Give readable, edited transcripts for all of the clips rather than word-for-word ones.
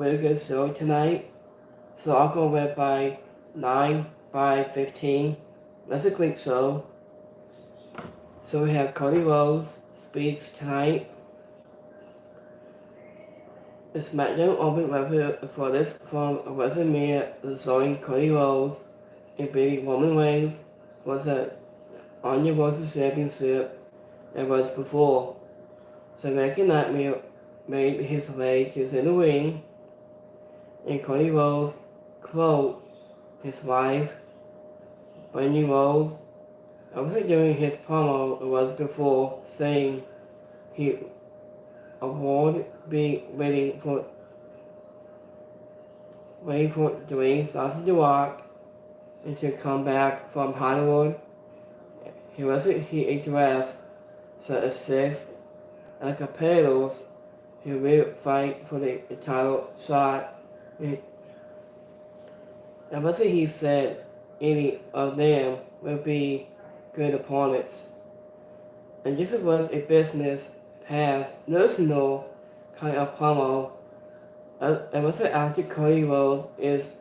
really good show tonight. So I'll go with by 9 by 15. That's a great show. So we have Cody Rhodes speaks tonight. The Smackdown open record for this from WrestleMania showing Cody Rhodes and beating Roman Reigns was a on your World Championship that was before. So American Nightmare made his way to the ring, and Cody Rhodes quote his wife, Brandy Rhodes. I wasn't doing his promo it was before, saying he avoided being waiting for Dwayne Sausage the Rock and to come back from Hollywood. He addressed the six and competitors who will fight for the title shot. And wasn't he said any of them would be good opponents. And this was a business past notional kind of promo. It was after Cody Rhodes is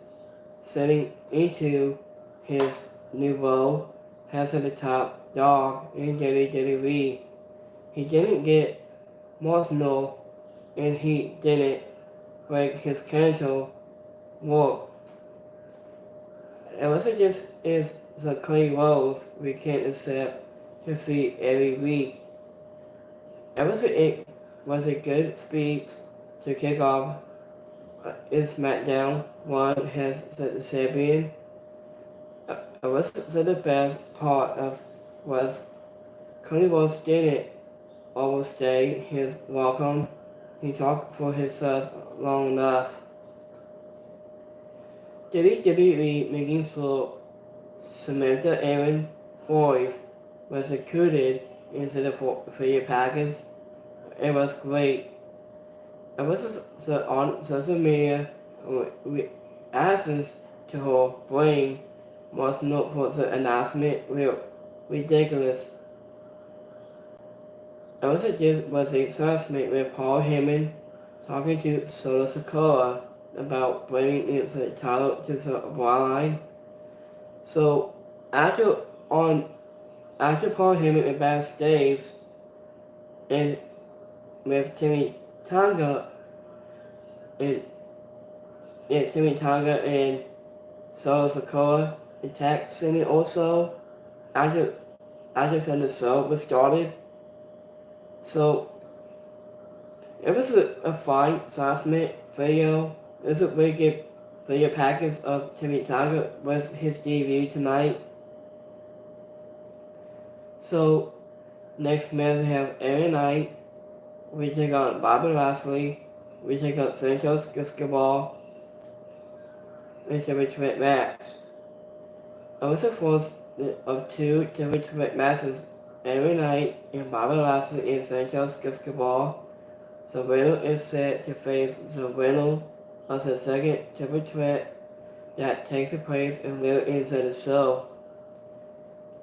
setting into his new role as the top dog in WWE. He didn't get emotional and he didn't break his character work. It wasn't just is the Cody Rhodes we can't accept to see every week. It was a good speech to kick off is Smackdown. One has the champion. The best part of was Cody Rhodes didn't overstay his welcome. He talked for himself long enough. WWE making sure Samantha Aaron voice was included into the video package. It was great. It was on social media. We asked to her brain was not for the announcement ridiculous. It was a announcement with Paul Heyman talking to Solo Sikoa about bringing the title to the bloodline. So after Paul Heyman went backstage and with Timmy Tonga and Solo Sikoa attacked Sammy also after the show was started. So it was a fine announcement video. It was a really good video package of Timmy Tonga with his debut tonight. So next match we have every night. We take on Bobby Lashley. We take on Santos Escobar. It's a triple match. It was the first of two triple threat matches every night in Bobby Lashley and Santos Escobar. The winner is set to face the winner of the second triple threat that takes place and later into the show.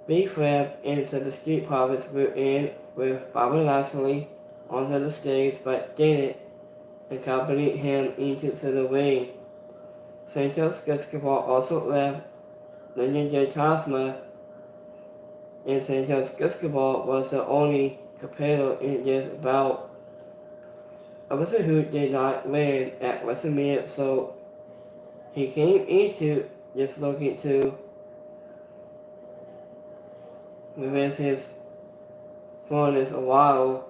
Big Fab and the Street Profits were in with Bobby Lashley onto the stage but didn't accompany him into the ring. Santos Escobar also left Legendary Tasma, and Santos Escobar was the only competitor in this bout. A wrestler who did not win at WrestleMania, so he came into this looking to revenge his fondness a while.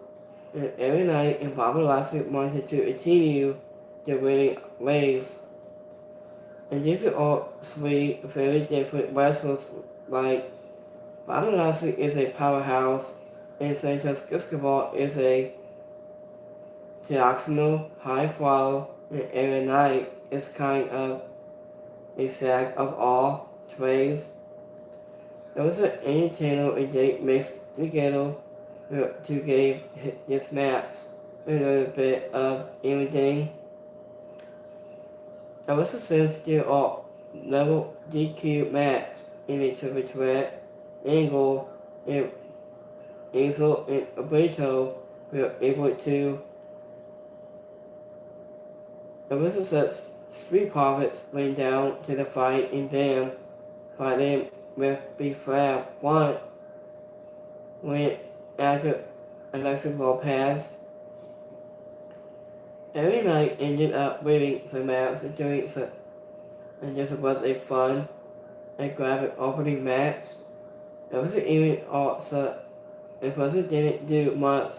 And every night, and Bobby Lashley wanted to continue the winning ways. And these are all three very different wrestlers. Like Bobby Lashley is a powerhouse, and Santos Escobar is a deoxymal high flyer, and every night is kind of a sack of all trades. It was an entertainer and they mixed together to give this match a little bit of everything. It was a sensitive level DQ match in a triple threat. Angle and Ansel and Alberto were able to It was such Street Profits went down to the fight in them, fighting with B-Fab. One went after Alexis Lopez. Every night ended up winning some maps and doing some, and this was a fun and graphic opening match. It wasn't even also, it wasn't didn't do much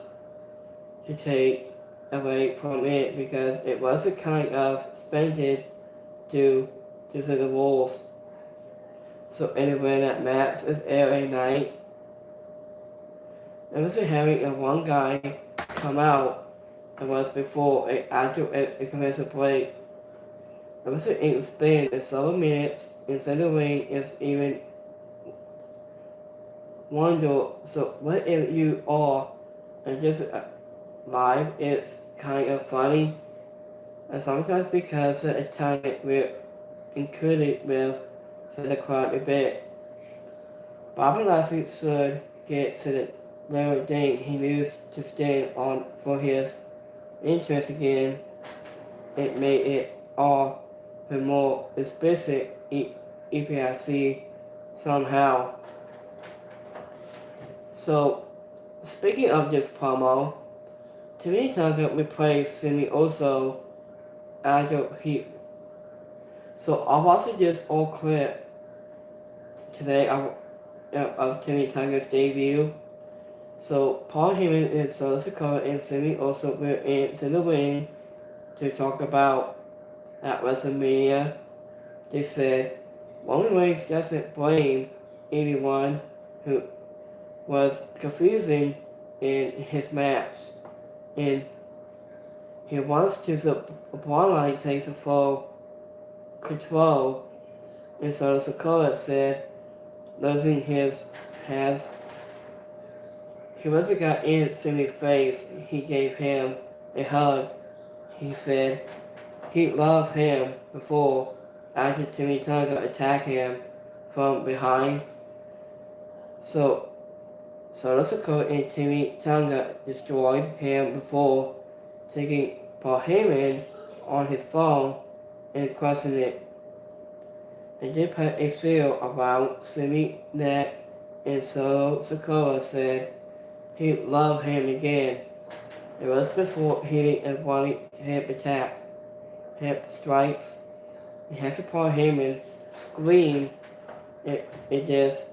to take away from it because it was a kind of suspended due to the rules. So anyway, that match is every night. It wasn't having a one guy come out. It was before a commercial break. It wasn't explained in several minutes instead of ring is even wonder. So what if you are and just live? It's kind of funny, and sometimes because the talent we're included with the crowd a bit. Bobby Lashley should get to the level thing he needs to stand on for his interest again. It made it all the more explicit EPIC somehow. So, speaking of this promo, Timmy Tucker replaced Simi Oso after he. So I watched this old clip today of Timmy Tucker's debut. So Paul Heyman and Solo Sikoa and Simi Oso were into the ring to talk about at WrestleMania. They said Roman Reigns doesn't blame anyone who was confusing in his match, and he wants to the Bloodline take the full control. And Solo Sikoa said losing his has. He wasn't got in Simi's face. He gave him a hug. He said he loved him before after Timmy Tucker attacked him from behind. So Solo Sikoa and Timmy Tucker destroyed him before taking Paul Heyman on his phone and crushing it. They did put a seal around Simi's neck, and Solo Sikoa said he loved him again. It was before hitting a running hip attack, hip strikes. He has to Paul Heyman scream. It just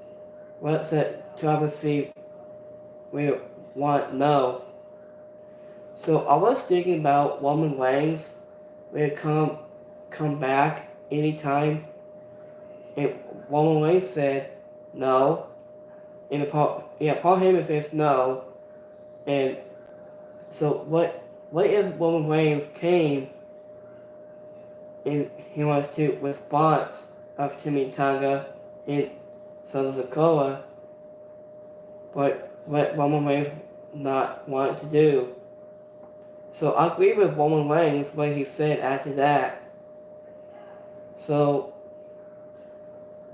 what's that travesty we want no. So I was thinking about Roman Reigns will come back anytime, and Roman Reigns said no. And Paul Heyman says no. And so what if Roman Reigns came and he wants to response of Timmy Tucker and Solo Sikoa, but what Roman Reigns not want to do. So I agree with Roman Reigns what he said after that. So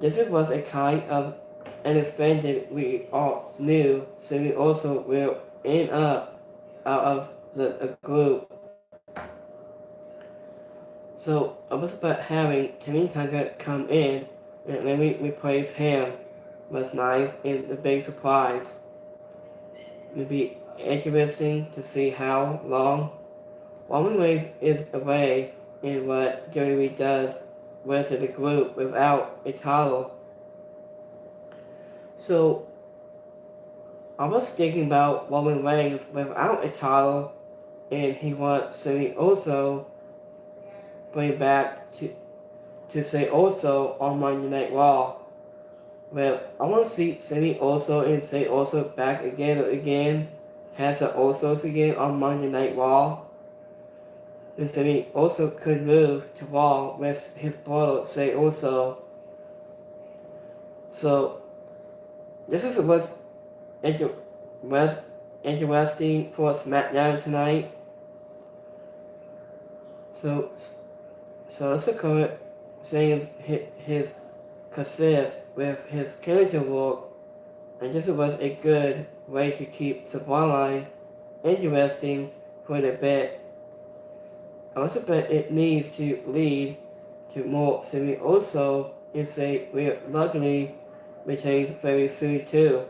this was a kind of unexpected. We all knew Simi also will end up out of the group. So it was about having Timmy Tucker come in and let me replace him was nice and the big surprise. It'd be interesting to see how long Roman Reigns is away and what Jerry does with the group without a title. So I was thinking about Roman Reigns without a title, and he wants Sami also bring back to say also on Monday Night Raw. Well, I want to see Sami also and say also back again, has the Usos again on Monday Night Raw. And Sami also could move to Raw with his brother say also. So this is what's interesting for Smackdown tonight. So let's look at saying his consist with his character work, and this was a good way to keep the bloodline interesting for the bit. I also bet it needs to lead to more Simi also and say we're luckily returning very soon too.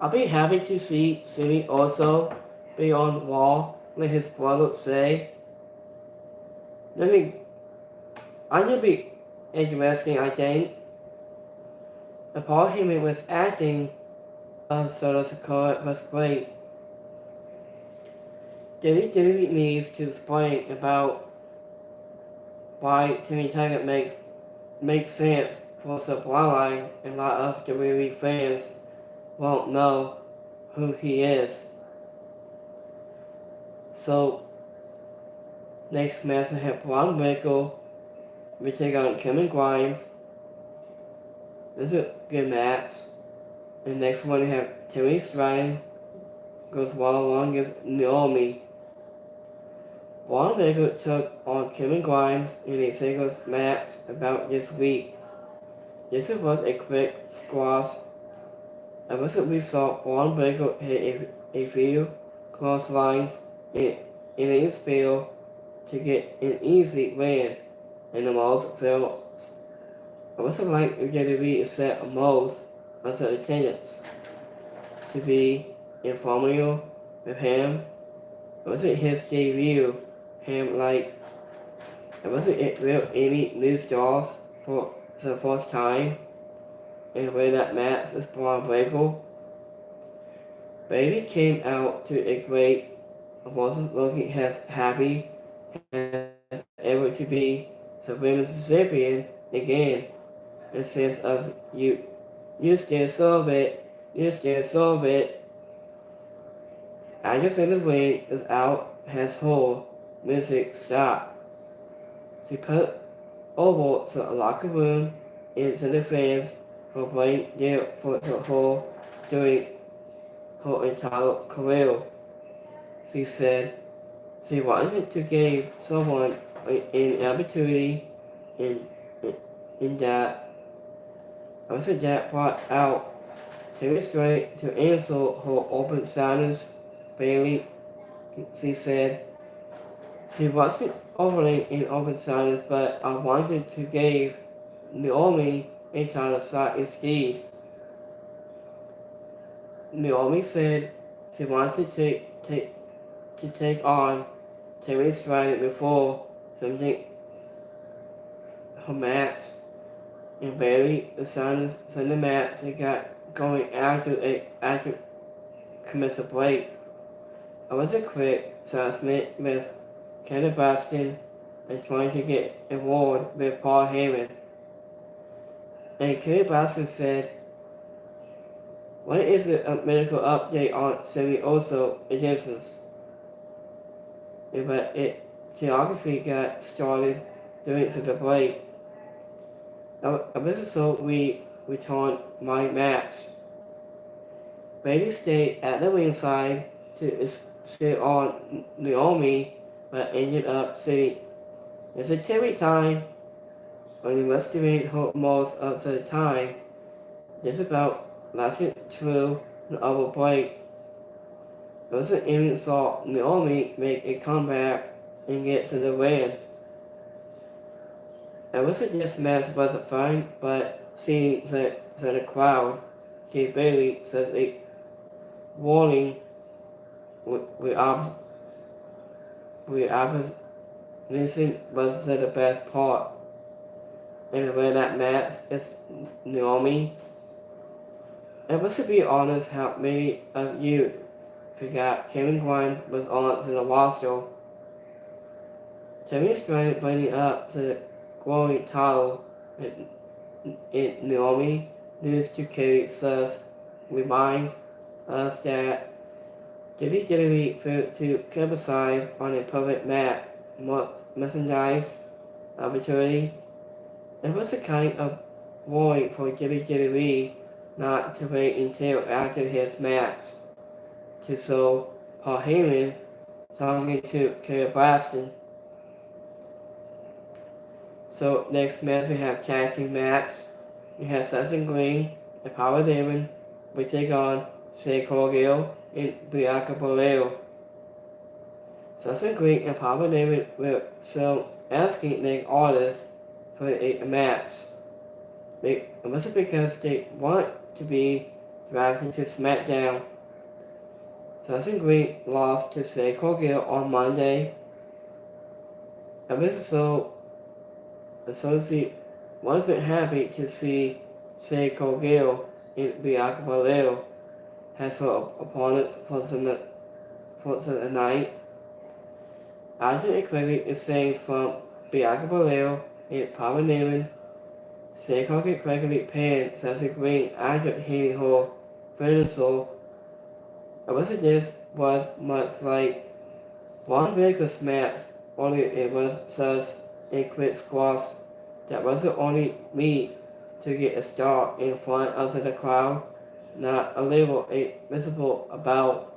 I'll be happy to see Simi also be on Raw let his brother say. Let me I'm gonna be interesting I think. And Paul Heyman was acting of Soda Sakura was great. WWE needs to explain about why Timmy Taggart makes sense for the bloodline and a lot of WWE fans won't know who he is. So next match I have Braun Breaker. We take on Kevin Grimes. This is a good match. And next one we have Timmy Stratton goes one-on-one against Naomi. Braun Breaker took on Kevin Grimes in a singles match about this week. This was a quick squash. I recently saw Braun Breaker hit a few clotheslines in a spiel to get an easy win, and the most felt. I also like if WWE set most of the attendance to be informal with him. It wasn't his debut. Him like it wasn't it real any new stars for the first time. And when that match is Braun Breaker. Baby came out to a great wasn't looking as happy as ever to be the women's champion again. In the sense of you still solve it, you still solve it. I just in the ring is out has whole music stopped. She put over the locker room into the fans for playing there for the whole during her entire career. She said she wanted to give someone an opportunity in, in that after that brought out Terry Strait to answer her open silence. Bailey, she said, she wasn't overly in open silence, but I wanted to give Naomi a title shot instead. Naomi said she wanted to take on Terry Strait before something her match. And Bailey, the silence in the match they got going after commercial break. I was a quick assessment with Kelly Baston and trying to get a award with Paul Heyman. And Kelly Baston said, "What is the medical update on Sammy Oso editions?" But she obviously got started during the break. I was so we returned my match. Bailey stayed at the ringside to sit on Naomi, but ended up sitting. It's a Terry time when he was doing her most of the time. Just about lasted through the other break. I wasn't even saw Naomi make a comeback and get to the win. I wasn't this match wasn't fine, but seeing the crowd gave Bailey such a warning with opposition was the best part. And the way that match is Naomi. And was to be honest how many of you forgot Kevin Grimes was on the roster. Timmy started bringing up the growing title in Naomi news to carry sus reminds us that WWE failed to capitalize on a perfect merchandise opportunity. It was a kind of worry for WWE not to wait until after his match to show Paul Heyman talking to Kerry Boston. So next match we have tag team match. We have Sasha Green and Power Damon. We take on Shay Corgill and Bianca Belair. Subsequently, and Papa David will still asking the artists for a match. It was because they want to be drafted to Smackdown. Subsequently lost to Say Corgill on Monday. It was so Associate wasn't happy to see Say Corgill in Bianca Belair as her opponent for the night. After equating the saying from Bianca Belair and Papa Newman, Say Corgill quickly panned Sassy Green after hitting her finisher. This was much like Braun Breaker's match, only it was such a quick squash that wasn't only me to get a star in front of the crowd, not a label a visible about.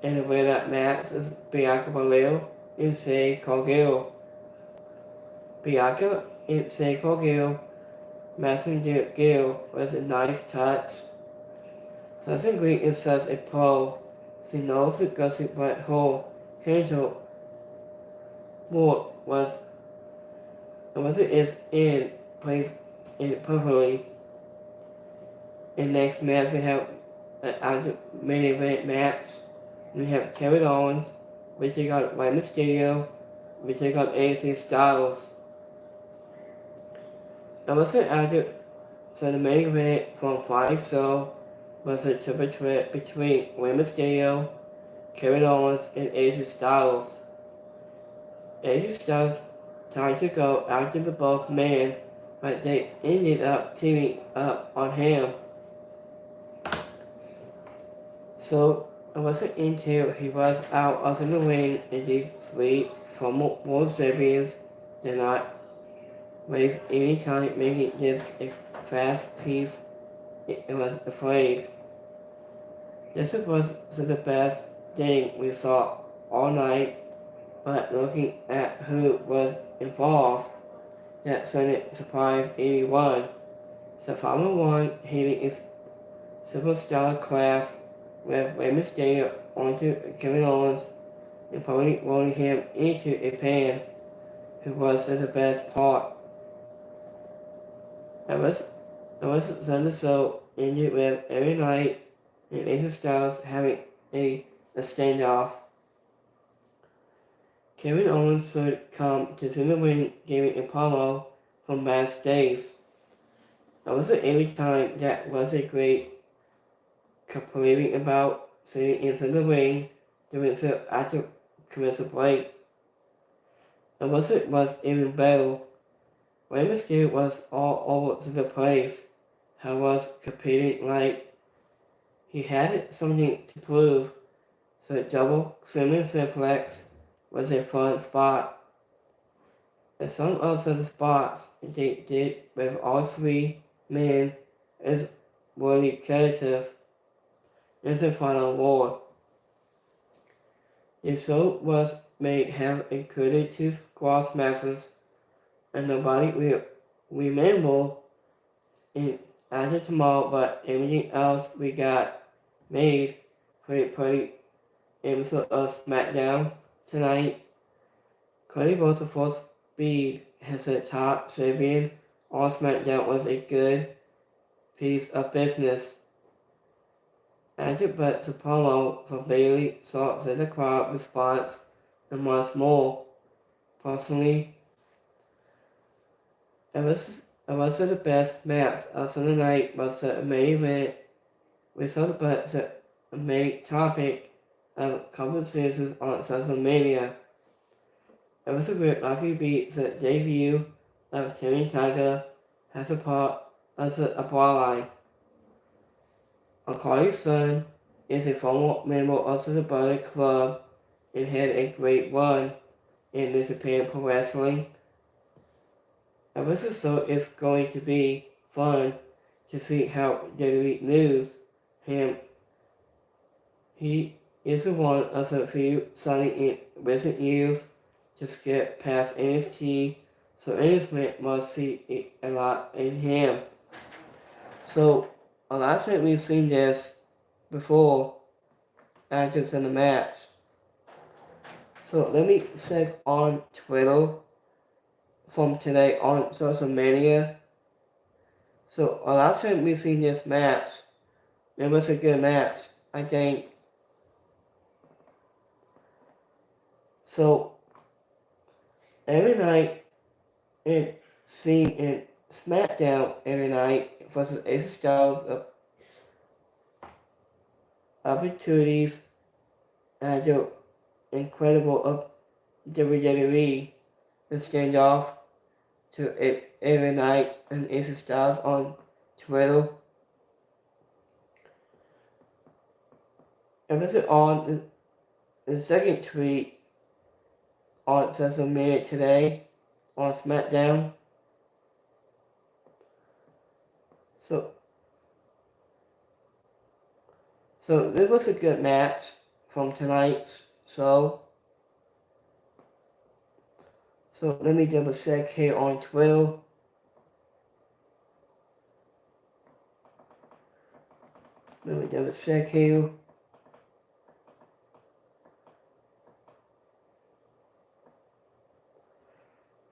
In the way that match is Bianca Belair and Say Corgill. Bianca and Say Corgill Messenger Gill was a nice touch. Sasha Green is such a pro. She knows the gossip, but her character work was it is in place in perfectly. In next match we have an main event match. We have Kevin Owens, which they got Rey Mysterio, which they got AJ Styles. And was it after so the main event from Friday's show was a triple threat between Rey Mysterio, Kevin Owens, and AJ Styles. AJ Styles tried to go after the both men, but they ended up teaming up on him. So it wasn't until he was out of the ring and these three former world champions did not waste any time making this a fast piece. It was afraid. This was the best thing we saw all night, but looking at who was involved, that shouldn't surprise anyone. So Formula One hitting its superstar class with Rey Mysterio onto Kevin Owens and probably rolling him into a pan, who was the best part. It was Sunday show ended with every night and AJ Styles having a standoff. Kevin Owens should come to the ring giving a promo from backstage. It wasn't every time that was a great complaining about sitting into the ring during the after commercial break. It was even better. Rey Mysterio was all over the place. He was competing like he had something to prove. So the double swimming simplex was a fun spot. And some of the spots they did with all three men is really creative. In the final war. The show was made have included 2 squash matches, and nobody will remember in after tomorrow, but everything else we got made for a pretty episode of Smackdown tonight. Cody Rhodes for speed as the top champion on Smackdown was a good piece of business. After but the promo for Bailey saw the crowd response and once more. Personally, it was the best match of the night was the main event. We saw the main topic of conversations on social media. It was a great lucky beat the debut of Timmy Tiger as a part of the bloodline. Cody's son is a former member of the Bullet Club and had a great run in New Japan Pro Wrestling. So it's going to be fun to see how WWE news him. He is one of the few signing in recent years to skip past NXT, so management must see a lot in him. So a lot of times we've seen this before, actors in the match. So let me check on Twitter from today on social media. So a lot of time we've seen this match. It was a good match, I think. So every night it seen in Smackdown every night versus Ace Styles of opportunities and the incredible of WWE and stand off to it every night and Ace Styles on Twitter. It was on the second tweet on social media today on Smackdown. So it was a good match from tonight's show. So let me double check here on Twitter. Let me double check here.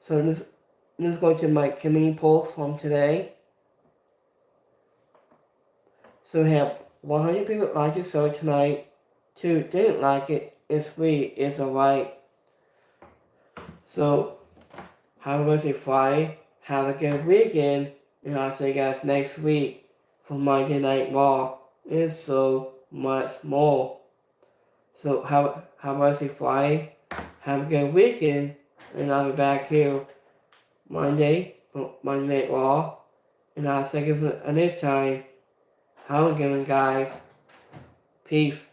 So this is going to my community post from today. So we have 100 people like the show tonight. 2 didn't like it. And 3 is alright. So have a birthday Friday. Have a good weekend. And I'll see you guys next week for Monday Night Raw. And so much more. So have a birthday Friday. Have a good weekend. And I'll be back here Monday for Monday Night Raw. And I'll see you guys next time. Have a good one, guys. Peace.